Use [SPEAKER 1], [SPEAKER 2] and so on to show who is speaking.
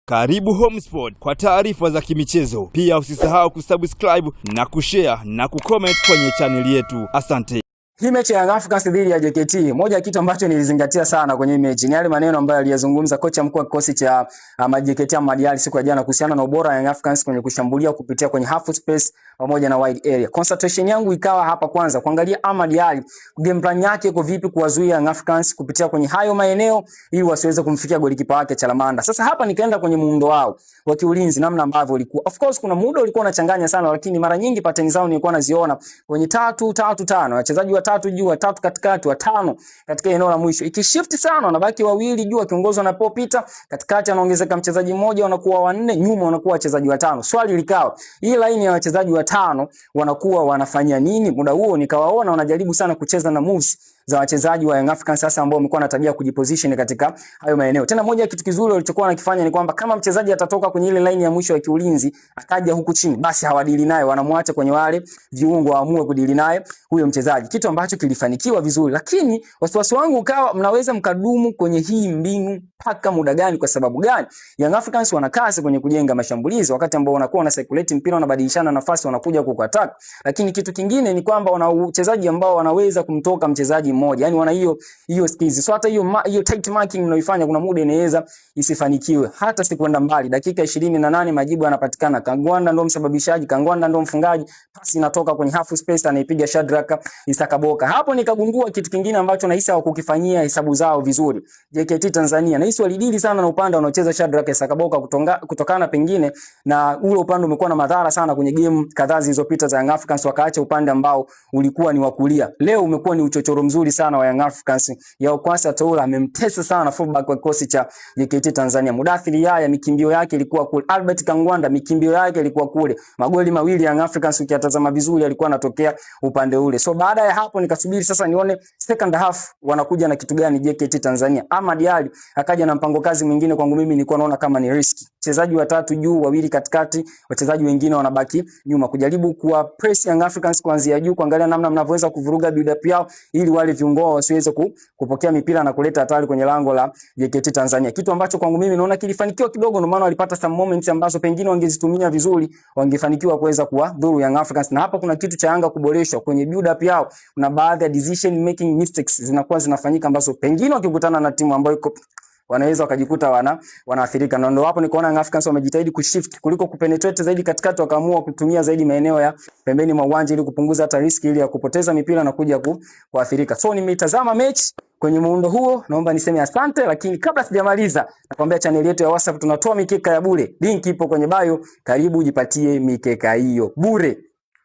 [SPEAKER 1] Karibu Homesport kwa taarifa za kimichezo. Pia usisahau kusubscribe na kushare na kucomment kwenye channel yetu. Asante.
[SPEAKER 2] Hii mechi ya Young Africans dhidi ya JKT, moja ya kitu ambacho nilizingatia sana kwenye hii mechi ni yale maneno ambayo aliyazungumza kocha mkuu wa kikosi cha JKT Ahmad Ally siku ya jana kuhusiana na ubora wa Young Africans kwenye kushambulia kupitia kwenye half space pamoja na wide area. Concentration yangu ikawa hapa kwanza kuangalia Ahmad Ally game plan yake iko vipi kuwazuia Young Africans kupitia kwenye hayo maeneo ili wasiweze kumfikia golikipa wake Chalamanda. Sasa hapa nikaenda kwenye muundo wao wa kiulinzi namna ambavyo ulikuwa. Of course kuna muda ulikuwa unachanganya sana, lakini mara nyingi pattern zao nilikuwa naziona kwenye 3-3-5. Wachezaji wa 3 juu, wa 3 katikati, wa 5 katika eneo la mwisho. Ikishift sana wanabaki wawili juu wakiongozwa na Paul Peter, katikati anaongezeka mchezaji mmoja wanakuwa 4, nyuma wanakuwa wachezaji wa 5. Swali likawa, hii line ya wachezaji wa 5 wanakuwa wanafanya nini? Muda huo nikawaona wanajaribu sana kucheza na moves za wachezaji wa Young Africans sasa ambao wamekuwa na tabia kujiposition katika hayo maeneo. Tena moja ya kitu kizuri walichokuwa wanakifanya ni kwamba kama mchezaji atatoka kwenye ile line ya mwisho ya kiulinzi akaja huku chini, basi hawadili naye, wanamwacha kwenye wale viungo waamue kudili naye huyo mchezaji, kitu ambacho kilifanikiwa vizuri. Lakini wasiwasi wangu ukawa, mnaweza mkadumu kwenye hii mbinu paka muda gani? Kwa sababu gani? Young Africans wana kasi kwenye kujenga mashambulizi, wakati ambao wanakuwa na circulate mpira, wanabadilishana nafasi, wanakuja kuattack. Lakini kitu kingine ni kwamba wana wachezaji ambao wanaweza kumtoka mchezaji mmoja, yani wana hiyo skills. So hata hiyo tight marking mnaoifanya kuna muda inaweza isifanikiwe. Hata sikwenda mbali, dakika 28 majibu yanapatikana. Kangwanda ndo msababishaji, Kangwanda ndo mfungaji, pasi inatoka kwenye half space, anaipiga Shadrack Isakaboka. Hapo nikagundua kitu kingine ambacho nahisi hawakukifanyia hesabu zao vizuri JKT Tanzania. Nahisi walidili sana na upande unaocheza Shadrack Isakaboka kutokana pengine na ule upande umekuwa na madhara sana kwenye game kadhaa zilizopita za Young Africans, wakaacha upande ambao ulikuwa ni wa kulia. Leo umekuwa ni uchochoro mzuri sana wa Young Africans. Yao Kwasa Toula amemtesa sana fullback wa kikosi cha JKT Tanzania. Mudathiri Yaya mikimbio yake ilikuwa kule. Albert Kangwanda mikimbio yake ilikuwa kule. Magoli mawili Young Africans ukiyatazama vizuri alikuwa anatokea upande ule. So baada ya hapo nikasubiri sasa nione second half wanakuja na kitu gani JKT Tanzania. Ahmad Ally akaja na mpango kazi mwingine, kwangu mimi nilikuwa naona kama ni riski. Wachezaji wa 3 juu, wawili katikati, wachezaji wengine wanabaki nyuma, kujaribu kuwa press Young Africans kuanzia juu, kuangalia namna mnavyoweza kuvuruga build up yao ili wale viungo wasiweze kupokea mipira na kuleta hatari kwenye lango la JKT Tanzania. Kitu ambacho kwangu mimi naona kilifanikiwa kidogo, ndio maana walipata some moments ambazo pengine wangezitumia vizuri, wangefanikiwa kuweza kuwadhuru Young Africans. Na hapa kuna kitu cha Yanga kuboreshwa kwenye build up yao. Kuna baadhi ya decision making mistakes zinakuwa zinafanyika ambazo pengine wakikutana na timu ambayo iko wanaweza wakajikuta wanaathirika. Na ndio hapo nikaona Young Africans wamejitahidi kushift kuliko kupenetrate zaidi katikati, wakaamua kutumia zaidi maeneo ya pembeni mwa uwanja ili kupunguza hata riski ili ya kupoteza mipira na kuja kuathirika. So nimeitazama mechi kwenye muundo huo, naomba niseme asante, lakini kabla sijamaliza nakwambia channel yetu ya WhatsApp tunatoa mikeka ya bure. Link ipo kwenye bio, karibu jipatie mikeka hiyo bure.